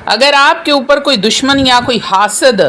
اگر آپ کے اوپر کوئی دشمن یا کوئی حاسد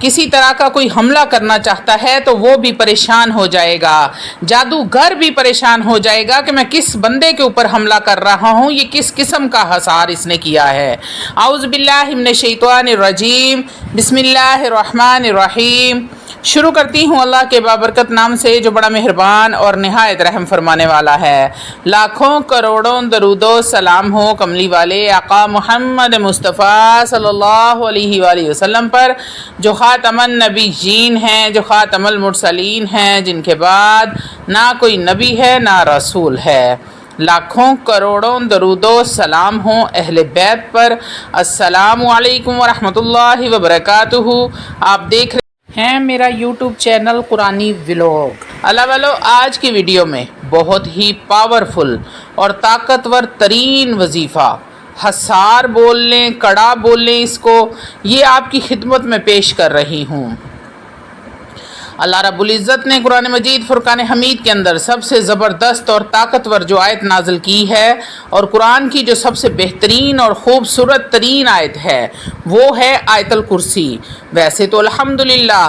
کسی طرح کا کوئی حملہ کرنا چاہتا ہے تو وہ بھی پریشان ہو جائے گا، جادوگر بھی پریشان ہو جائے گا کہ میں کس بندے کے اوپر حملہ کر رہا ہوں، یہ کس قسم کا حصار اس نے کیا ہے۔ اعوذ باللہ من الشیطان الرجیم، بسم اللہ الرحمن الرحیم۔ شروع کرتی ہوں اللہ کے بابرکت نام سے جو بڑا مہربان اور نہایت رحم فرمانے والا ہے۔ لاکھوں کروڑوں درود و سلام ہو کملی والے آقا محمد مصطفیٰ صلی اللہ علیہ وآلہ وسلم پر، جو خاتم النبیین ہیں، جو خاتم المرسلین ہیں، جن کے بعد نہ کوئی نبی ہے نہ رسول ہے۔ لاکھوں کروڑوں درود و سلام ہوں اہل بیت پر۔ السلام علیکم ورحمۃ اللہ وبرکاتہ۔ آپ دیکھ ہیں میرا یوٹیوب چینل قرآنی ولاگ۔ اللہ والو، آج کی ویڈیو میں بہت ہی پاورفل اور طاقتور ترین وظیفہ، حصار بول لیں، کڑا بول لیں اس کو، یہ آپ کی خدمت میں پیش کر رہی ہوں۔ اللہ رب العزت نے قرآن مجید فرقان حمید کے اندر سب سے زبردست اور طاقتور جو آیت نازل کی ہے، اور قرآن کی جو سب سے بہترین اور خوبصورت ترین آیت ہے، وہ ہے آیت الکرسی۔ ویسے تو الحمدللہ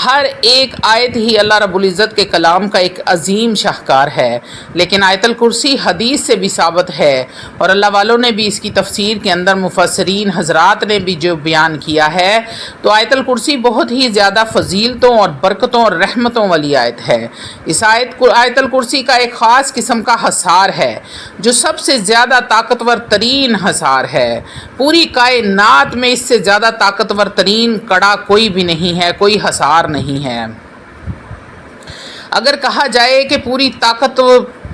ہر ایک آیت ہی اللہ رب العزت کے کلام کا ایک عظیم شاہکار ہے، لیکن آیت الکرسی حدیث سے بھی ثابت ہے، اور اللہ والوں نے بھی اس کی تفسیر کے اندر مفسرین حضرات نے بھی جو بیان کیا ہے، تو آیت الکرسی بہت ہی زیادہ فضیلتوں اور برکتوں اور رحمتوں والی آیت ہے۔ اس آیت الکرسی کا ایک خاص قسم کا حصار ہے جو سب سے زیادہ طاقتور ترین حصار ہے۔ پوری کائنات میں اس سے زیادہ طاقتور ترین کڑا کوئی بھی نہیں ہے، کوئی حصار نہیں ہے۔ اگر کہا جائے کہ پوری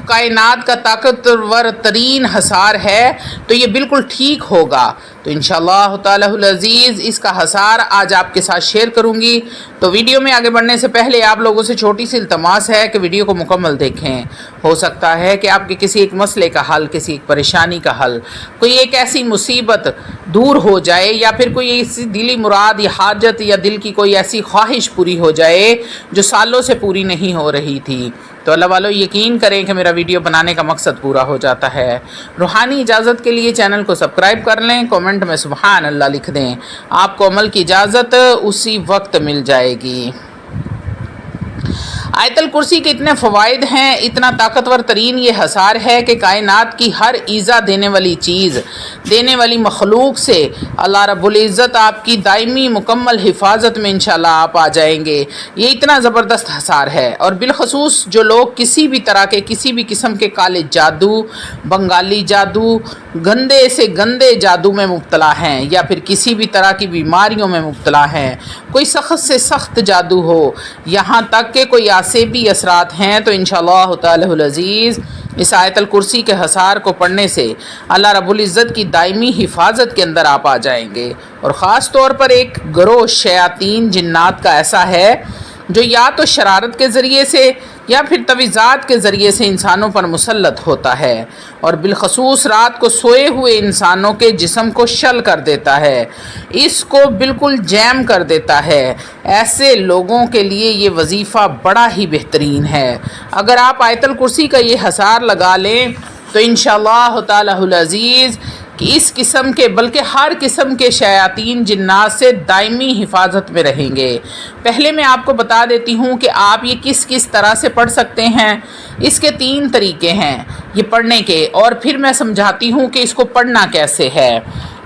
کائنات کا طاقتور ترین حصار ہے تو یہ بالکل ٹھیک ہوگا۔ تو انشاءاللہ تعالی العزیز اس کا حصار آج آپ کے ساتھ شیئر کروں گی۔ تو ویڈیو میں آگے بڑھنے سے پہلے آپ لوگوں سے چھوٹی سی التماس ہے کہ ویڈیو کو مکمل دیکھیں۔ ہو سکتا ہے کہ آپ کے کسی ایک مسئلے کا حل، کسی ایک پریشانی کا حل، کوئی ایک ایسی مصیبت دور ہو جائے، یا پھر کوئی ایسی دلی مراد یا حاجت یا دل کی کوئی ایسی خواہش پوری ہو جائے جو سالوں سے پوری نہیں ہو رہی تھی۔ تو اللہ والو یقین کریں کہ میرا ویڈیو بنانے کا مقصد پورا ہو جاتا ہے۔ روحانی اجازت کے لیے چینل کو سبسکرائب کر لیں، کومنٹ میں سبحان اللہ لکھ دیں، آپ کو عمل کی اجازت اسی وقت مل جائے گی۔ آیت الکرسی کے اتنے فوائد ہیں، اتنا طاقتور ترین یہ حصار ہے کہ کائنات کی ہر ایذا دینے والی چیز، دینے والی مخلوق سے اللہ رب العزت آپ کی دائمی مکمل حفاظت میں انشاءاللہ آپ آ جائیں گے۔ یہ اتنا زبردست حصار ہے، اور بالخصوص جو لوگ کسی بھی طرح کے، کسی بھی قسم کے کالے جادو، بنگالی جادو، گندے سے گندے جادو میں مبتلا ہیں، یا پھر کسی بھی طرح کی بیماریوں میں مبتلا ہیں، کوئی سخت سے سخت جادو ہو، یہاں تک کہ کوئی آسیبی اثرات ہیں، تو انشاءاللہ تعالی العزیز اس آیت الکرسی کے حصار کو پڑھنے سے اللہ رب العزت کی دائمی حفاظت کے اندر آپ آ جائیں گے۔ اور خاص طور پر ایک گروہ شیاطین جنات کا ایسا ہے جو یا تو شرارت کے ذریعے سے یا پھر تویزات کے ذریعے سے انسانوں پر مسلط ہوتا ہے، اور بالخصوص رات کو سوئے ہوئے انسانوں کے جسم کو شل کر دیتا ہے، اس کو بالکل جیم کر دیتا ہے۔ ایسے لوگوں کے لیے یہ وظیفہ بڑا ہی بہترین ہے۔ اگر آپ آیت الکرسی کا یہ حصار لگا لیں تو انشاءاللہ تعالی العزیز کہ اس قسم کے بلکہ ہر قسم کے شیاطین جنات سے دائمی حفاظت میں رہیں گے۔ پہلے میں آپ کو بتا دیتی ہوں کہ آپ یہ کس طرح سے پڑھ سکتے ہیں۔ اس کے 3 طریقے ہیں یہ پڑھنے کے، اور پھر میں سمجھاتی ہوں کہ اس کو پڑھنا کیسے ہے۔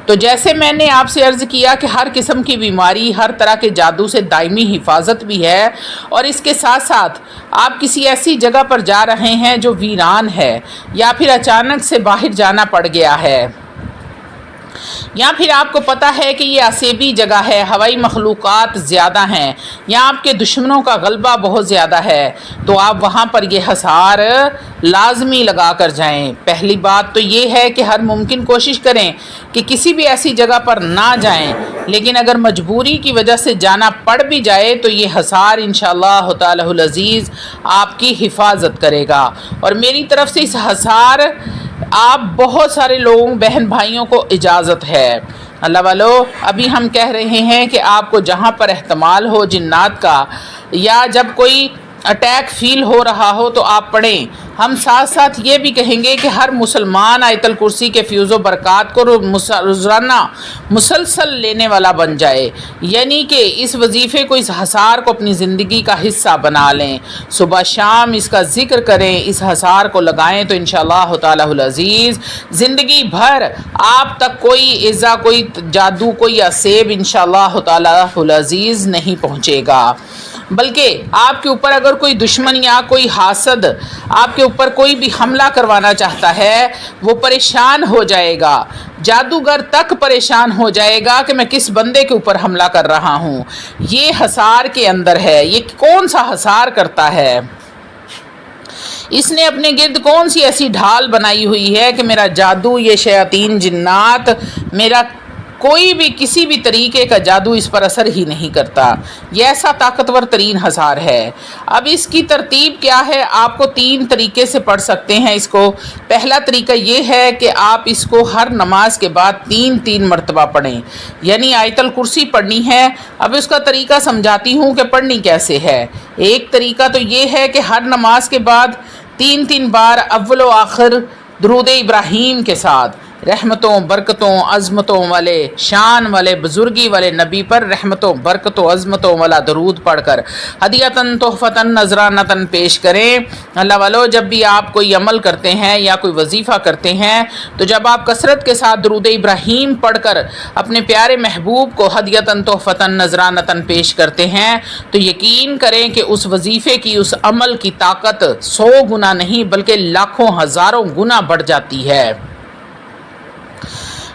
تو جیسے میں نے آپ سے عرض کیا کہ ہر قسم کی بیماری، ہر طرح کے جادو سے دائمی حفاظت بھی ہے، اور اس کے ساتھ ساتھ آپ کسی ایسی جگہ پر جا رہے ہیں جو ویران ہے، یا پھر اچانک سے باہر جانا پڑ گیا ہے، یا پھر آپ کو پتہ ہے کہ یہ آسیبی جگہ ہے، ہوائی مخلوقات زیادہ ہیں، یا آپ کے دشمنوں کا غلبہ بہت زیادہ ہے، تو آپ وہاں پر یہ حصار لازمی لگا کر جائیں۔ پہلی بات تو یہ ہے کہ ہر ممکن کوشش کریں کہ کسی بھی ایسی جگہ پر نہ جائیں، لیکن اگر مجبوری کی وجہ سے جانا پڑ بھی جائے تو یہ حصار انشاءاللہ تعالی العزیز آپ کی حفاظت کرے گا۔ اور میری طرف سے اس حصار آپ بہت سارے لوگوں، بہن بھائیوں کو اجازت ہے۔ اللہ والو، ابھی ہم کہہ رہے ہیں کہ آپ کو جہاں پر احتمال ہو جنات کا، یا جب کوئی اٹیک فیل ہو رہا ہو تو آپ پڑھیں۔ ہم ساتھ ساتھ یہ بھی کہیں گے کہ ہر مسلمان آیت الکرسی کے فیوز و برکات کو روزانہ مسلسل لینے والا بن جائے، یعنی کہ اس وظیفے کو، اس حصار کو اپنی زندگی کا حصہ بنا لیں، صبح شام اس کا ذکر کریں، اس حصار کو لگائیں تو انشاءاللہ تعالی العزیز زندگی بھر آپ تک کوئی ایذا، کوئی جادو، کوئی عصیب انشاءاللہ تعالی العزیز نہیں پہنچے گا، بلکہ آپ کے اوپر اگر کوئی دشمن یا کوئی حاسد آپ کے اوپر کوئی بھی حملہ کروانا چاہتا ہے وہ پریشان ہو جائے گا، جادوگر تک پریشان ہو جائے گا کہ میں کس بندے کے اوپر حملہ کر رہا ہوں، یہ حصار کے اندر ہے، یہ کون سا حصار کرتا ہے، اس نے اپنے گرد کون سی ایسی ڈھال بنائی ہوئی ہے کہ میرا جادو، یہ شیاطین جنات، میرا کوئی بھی کسی بھی طریقے کا جادو اس پر اثر ہی نہیں کرتا، یہ ایسا طاقتور ترین حصار ہے۔ اب اس کی ترتیب کیا ہے؟ آپ کو 3 طریقے سے پڑھ سکتے ہیں اس کو۔ پہلا طریقہ یہ ہے کہ آپ اس کو ہر نماز کے بعد 3 مرتبہ پڑھیں، یعنی آیت الکرسی پڑھنی ہے۔ اب اس کا طریقہ سمجھاتی ہوں کہ پڑھنی کیسے ہے۔ ایک طریقہ تو یہ ہے کہ ہر نماز کے بعد 3 بار اول و آخر درود ابراہیم کے ساتھ رحمتوں، برکتوں، عظمتوں والے، شان والے، بزرگی والے نبی پر رحمتوں، برکتوں، عظمتوں والا درود پڑھ کر ہدیتاً تحفتاً نذرانتاً پیش کریں۔ اللہ والو، جب بھی آپ کوئی عمل کرتے ہیں یا کوئی وظیفہ کرتے ہیں تو جب آپ کثرت کے ساتھ درود ابراہیم پڑھ کر اپنے پیارے محبوب کو ہدیتاً تحفتاً نذرانتاً پیش کرتے ہیں تو یقین کریں کہ اس وظیفے کی، اس عمل کی طاقت 100 گنا نہیں بلکہ لاکھوں ہزاروں گنا بڑھ جاتی ہے۔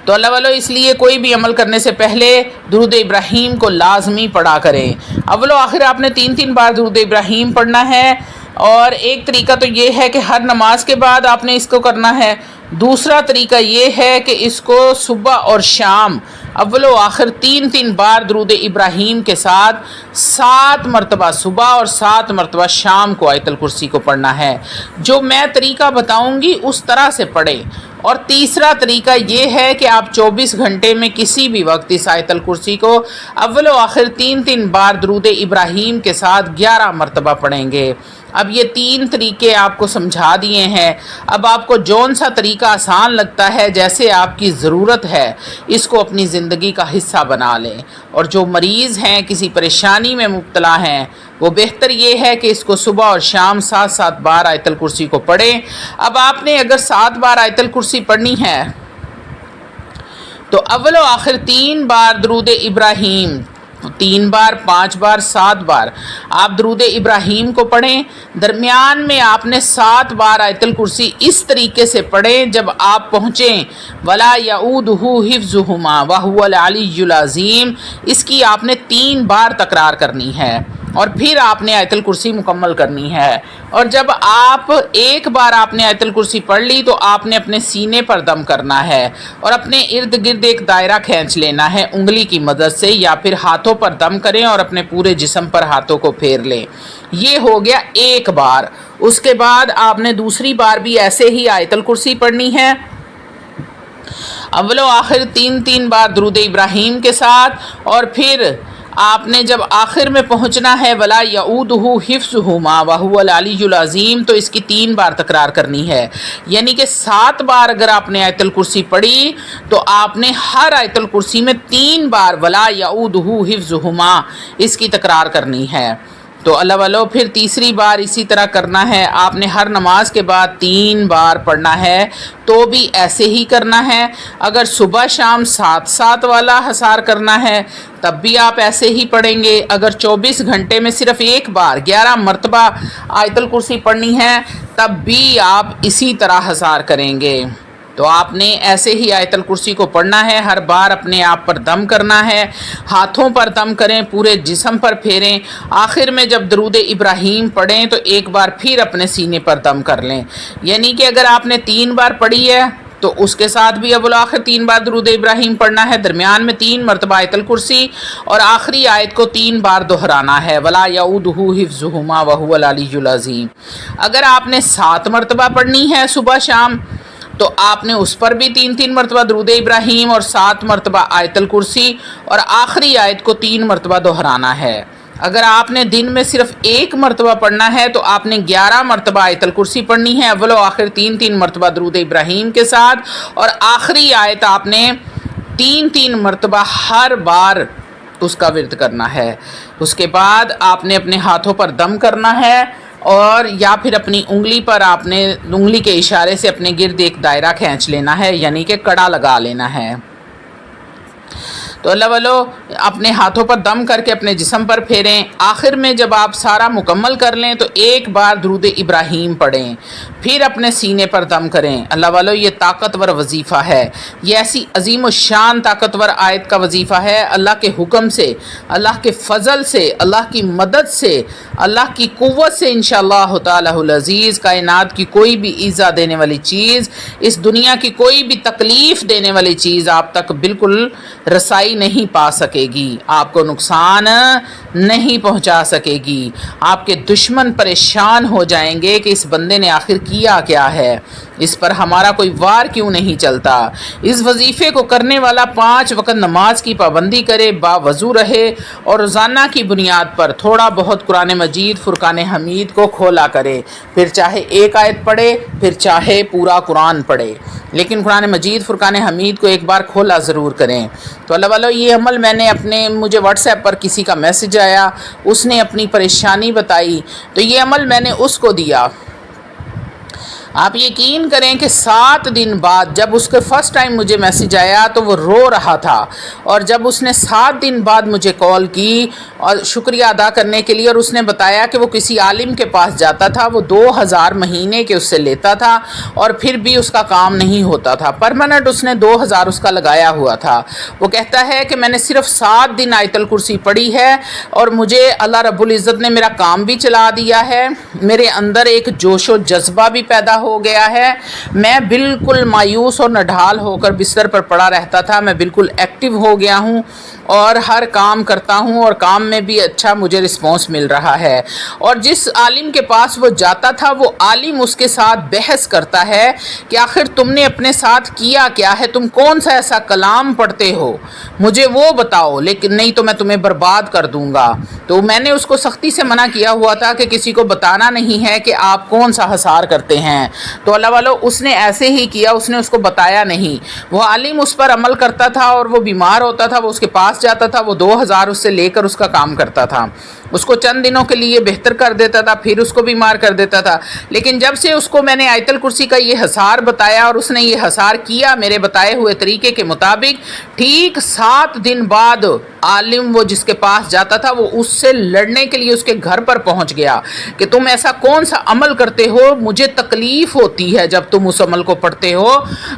تو اللہ والو، اس لیے کوئی بھی عمل کرنے سے پہلے درود ابراہیم کو لازمی پڑھا کریں۔ اول و آخر آپ نے 3 بار درود ابراہیم پڑھنا ہے، اور ایک طریقہ تو یہ ہے کہ ہر نماز کے بعد آپ نے اس کو کرنا ہے۔ دوسرا طریقہ یہ ہے کہ اس کو صبح اور شام اول و آخر 3 بار درود ابراہیم کے ساتھ 7 مرتبہ صبح اور 7 مرتبہ شام کو آیت الکرسی کو پڑھنا ہے۔ جو میں طریقہ بتاؤں گی اس طرح سے پڑھیں۔ اور تیسرا طریقہ یہ ہے کہ آپ 24 گھنٹے میں کسی بھی وقت اس آیت الکرسی کو اول و آخر 3 بار درود ابراہیم کے ساتھ 11 مرتبہ پڑھیں گے۔ اب یہ 3 طریقے آپ کو سمجھا دیے ہیں۔ اب آپ کو جون سا طریقہ آسان لگتا ہے، جیسے آپ کی ضرورت ہے، اس کو اپنی زندگی کا حصہ بنا لیں۔ اور جو مریض ہیں، کسی پریشانی میں مبتلا ہیں، وہ بہتر یہ ہے کہ اس کو صبح اور شام 7 بار آیت الکرسی کو پڑھیں۔ اب آپ نے اگر 7 بار آیت الکرسی پڑھنی ہے تو اول و آخر 3 بار درود ابراہیم، 3 بار، 5 بار، 7 بار آپ درود ابراہیم کو پڑھیں۔ درمیان میں آپ نے 7 بار آیت الکرسی اس طریقے سے پڑھیں جب آپ پہنچیں وَلَا يَعُودُهُ حِفْظُهُمَا وَهُوَ الْعَلِيُّ الْعَظِيمُ، اس کی آپ نے 3 بار تکرار کرنی ہے، اور پھر آپ نے آیت الکرسی مکمل کرنی ہے۔ اور جب آپ ایک بار آپ نے آیت الکرسی پڑھ لی تو آپ نے اپنے سینے پر دم کرنا ہے اور اپنے ارد گرد ایک دائرہ کھینچ لینا ہے انگلی کی مدد سے، یا پھر ہاتھوں پر دم کریں اور اپنے پورے جسم پر ہاتھوں کو پھیر لیں۔ یہ ہو گیا ایک بار۔ اس کے بعد آپ نے دوسری بار بھی ایسے ہی آیت الکرسی پڑھنی ہے، اول و آخر 3 بار درود ابراہیم کے ساتھ، اور پھر آپ نے جب آخر میں پہنچنا ہے وَلَا يَعُودُهُ حِفْظُهُمَا وَهُوَ الْعَلِيُّ الْعَظِيمُ، تو اس کی 3 بار تکرار کرنی ہے، یعنی کہ 7 بار اگر آپ نے آیت الکرسی پڑھی تو آپ نے ہر آیت الکرسی میں 3 بار وَلَا يَعُودُهُ حِفْظُهُمَا اس کی تکرار کرنی ہے۔ تو اللہ والو، پھر تیسری بار اسی طرح کرنا ہے۔ آپ نے ہر نماز کے بعد 3 بار پڑھنا ہے، تو بھی ایسے ہی کرنا ہے۔ اگر صبح شام 7 والا حصار کرنا ہے تب بھی آپ ایسے ہی پڑھیں گے۔ اگر 24 گھنٹے میں صرف ایک بار 11 مرتبہ آیت الکرسی پڑھنی ہے تب بھی آپ اسی طرح حصار کریں گے۔ تو آپ نے ایسے ہی آیت الکرسی کو پڑھنا ہے، ہر بار اپنے آپ پر دم کرنا ہے، ہاتھوں پر دم کریں، پورے جسم پر پھیریں، آخر میں جب درود ابراہیم پڑھیں تو ایک بار پھر اپنے سینے پر دم کر لیں۔ یعنی کہ اگر آپ نے 3 بار پڑھی ہے تو اس کے ساتھ بھی اول آخر 3 بار درود ابراہیم پڑھنا ہے، درمیان میں 3 مرتبہ آیت الکرسی، اور آخری آیت کو 3 بار دہرانا ہے، وَلَا يَعُودُهُ حِفْظُهُمَا وَهُوَ الْعَلِيُّ الْعَظِيمُ۔ اگر آپ نے 7 مرتبہ پڑھنی ہے صبح شام تو آپ نے اس پر بھی 3 مرتبہ درود ابراہیم اور 7 مرتبہ آیت الکرسی، اور آخری آیت کو 3 مرتبہ دہرانا ہے۔ اگر آپ نے دن میں صرف ایک مرتبہ پڑھنا ہے تو آپ نے 11 مرتبہ آیت الکرسی پڑھنی ہے، اول و آخر 3 مرتبہ درود ابراہیم کے ساتھ، اور آخری آیت آپ نے 3 مرتبہ ہر بار اس کا ورد کرنا ہے۔ اس کے بعد آپ نے اپنے ہاتھوں پر دم کرنا ہے، اور یا پھر اپنی انگلی پر آپ نے انگلی کے اشارے سے اپنے گرد ایک دائرہ کھینچ لینا ہے، یعنی کہ کڑا لگا لینا ہے۔ تو اللہ والو اپنے ہاتھوں پر دم کر کے اپنے جسم پر پھیریں۔ آخر میں جب آپ سارا مکمل کر لیں تو ایک بار درود ابراہیم پڑھیں، پھر اپنے سینے پر دم کریں۔ اللہ والو یہ طاقتور وظیفہ ہے، یہ ایسی عظیم الشان طاقتور آیت کا وظیفہ ہے۔ اللہ کے حکم سے، اللہ کے فضل سے، اللہ کی مدد سے، اللہ کی قوت سے انشاءاللہ تعالی العزیز کائنات کی کوئی بھی ایذا دینے والی چیز، اس دنیا کی کوئی بھی تکلیف دینے والی چیز آپ تک بالکل رسائی نہیں پا سکے گی، آپ کو نقصان نہیں پہنچا سکے گی۔ آپ کے دشمن پریشان ہو جائیں گے کہ اس بندے نے آخر کیا کیا ہے، اس پر ہمارا کوئی وار کیوں نہیں چلتا۔ اس وظیفے کو کرنے والا 5 وقت نماز کی پابندی کرے، باوضو رہے، اور روزانہ کی بنیاد پر تھوڑا بہت قرآن مجید فرقان حمید کو کھولا کرے، پھر چاہے ایک آیت پڑھے، پھر چاہے پورا قرآن پڑھے، لیکن قرآن مجید فرقان حمید کو ایک بار کھولا ضرور کریں۔ تو اللہ والو یہ عمل میں نے مجھے واٹس ایپ پر کسی کا میسج آیا، اس نے اپنی پریشانی بتائی، تو یہ عمل میں نے اس کو دیا۔ آپ یقین کریں کہ 7 دن بعد جب اس کے فرسٹ ٹائم مجھے میسج آیا تو وہ رو رہا تھا، اور جب اس نے 7 دن بعد مجھے کال کی اور شکریہ ادا کرنے کے لیے، اور اس نے بتایا کہ وہ کسی عالم کے پاس جاتا تھا، وہ 2000 مہینے کے اس سے لیتا تھا اور پھر بھی اس کا کام نہیں ہوتا تھا، پرماننٹ اس نے 2000 اس کا لگایا ہوا تھا۔ وہ کہتا ہے کہ میں نے صرف 7 دن آیت الکرسی پڑھی ہے اور مجھے اللہ رب العزت نے میرا کام بھی چلا دیا ہے، میرے اندر ایک جوش و جذبہ بھی پیدا ہو گیا ہے، میں بالکل مایوس اور نڈھال ہو کر بستر پر پڑا رہتا تھا، میں بالکل ایکٹیو ہو گیا ہوں اور ہر کام کرتا ہوں، اور کام میں بھی اچھا مجھے رسپانس مل رہا ہے۔ اور جس عالم کے پاس وہ جاتا تھا، وہ عالم اس کے ساتھ بحث کرتا ہے کہ آخر تم نے اپنے ساتھ کیا کیا ہے، تم کون سا ایسا کلام پڑھتے ہو، مجھے وہ بتاؤ، لیکن نہیں تو میں تمہیں برباد کر دوں گا۔ تو میں نے اس کو سختی سے منع کیا ہوا تھا کہ کسی کو بتانا نہیں ہے کہ آپ کون سا حسار کرتے ہیں۔ تو اللہ والو اس نے ایسے ہی کیا، اس نے اس کو بتایا نہیں۔ وہ عالم اس پر عمل کرتا تھا، اور وہ بیمار ہوتا تھا، وہ اس کے پاس جاتا تھا، وہ 2000 اس سے لے کر اس کا کام کرتا تھا، اس کو چند دنوں کے لیے بہتر کر دیتا تھا، پھر اس کو بیمار کر دیتا تھا۔ لیکن جب سے اس کو میں نے آیت الکرسی کا یہ حسار بتایا اور اس نے یہ حسار کیا میرے بتائے ہوئے طریقے کے مطابق، ٹھیک 7 دن بعد عالم وہ جس کے پاس جاتا تھا وہ اس سے لڑنے کے لیے اس کے گھر پر پہنچ گیا کہ تم ایسا کون سا عمل کرتے ہو، مجھے تکلیف ہوتی ہے جب تم اس عمل کو پڑھتے ہو،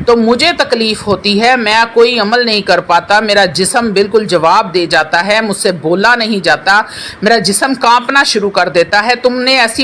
تو مجھے تکلیف ہوتی ہے، میں کوئی عمل نہیں کر پاتا، میرا جسم بالکل جواب دے جاتا ہے، مجھ سے بولا نہیں جاتا، میرا جسم کانپنا شروع کر دیتا ہے، تم نے ایسی